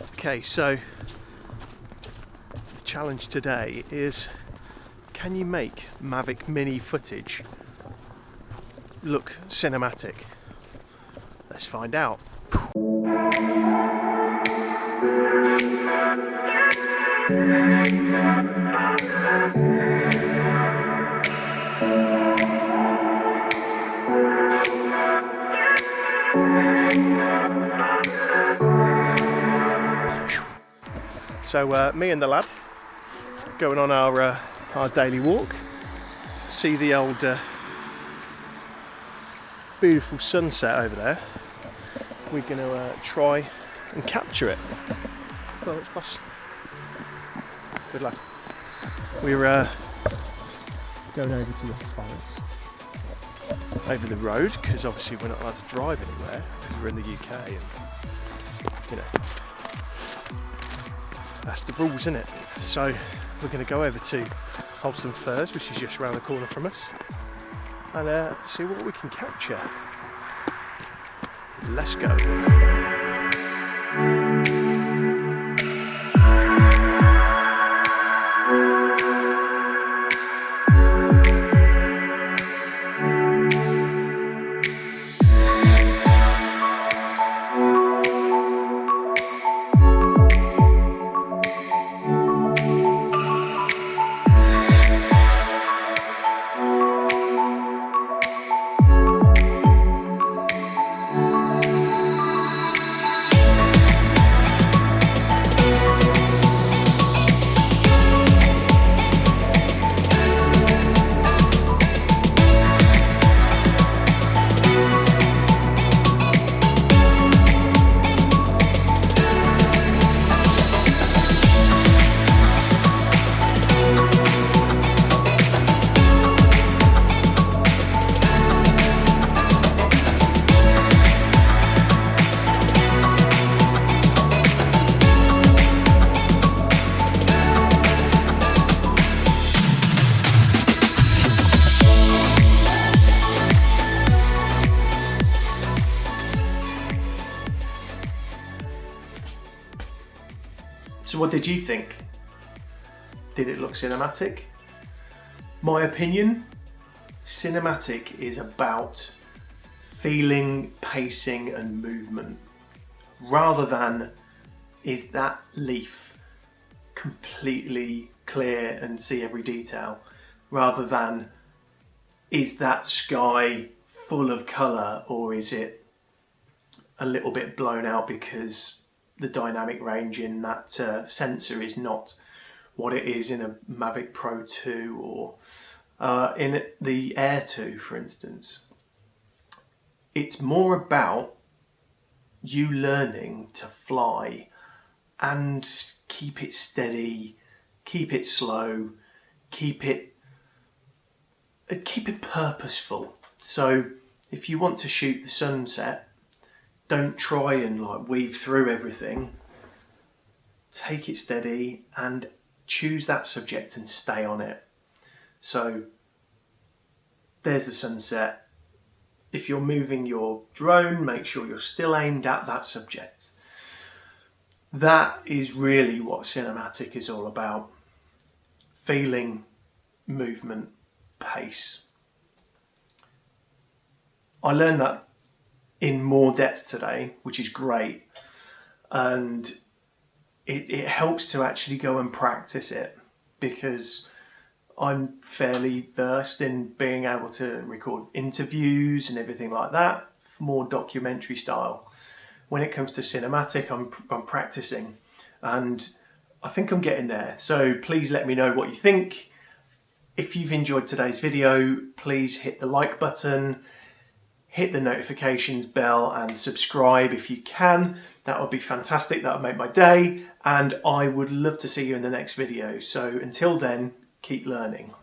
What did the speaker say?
Okay, so the challenge today is, can you make Mavic Mini footage look cinematic? Let's find out. So me and the lad going on our daily walk, see the old beautiful sunset over there. We're going to try and capture it. Oh, it's fast. Good lad. We're going over to the forest, over the road, because obviously we're not allowed to drive anywhere because we're in the UK, and you know, that's the rules, isn't it? So we're going to go over to Holston Firs, which is just around the corner from us, and see what we can capture. Let's go. So what did you think? Did it look cinematic? My opinion, cinematic is about feeling, pacing and movement, rather than is that leaf completely clear and see every detail, rather than is that sky full of colour, or is it a little bit blown out because the dynamic range in that sensor is not what it is in a Mavic Pro 2 or in the Air 2, for instance. It's more about you learning to fly and keep it steady, keep it slow, keep it purposeful. So if you want to shoot the sunset, don't try and like weave through everything. Take it steady and choose that subject and stay on it. So there's the sunset. If you're moving your drone, make sure you're still aimed at that subject. That is really what cinematic is all about. Feeling, movement, pace. I learned that in more depth today, which is great, and it helps to actually go and practice it, because I'm fairly versed in being able to record interviews and everything like that, more documentary style. When it comes to cinematic, I'm practicing, and I think I'm getting there. So please let me know what you think. If you've enjoyed today's video, please hit the like button, hit the notifications bell and subscribe if you can. That would be fantastic. That would make my day, and I would love to see you in the next video. So until then, keep learning.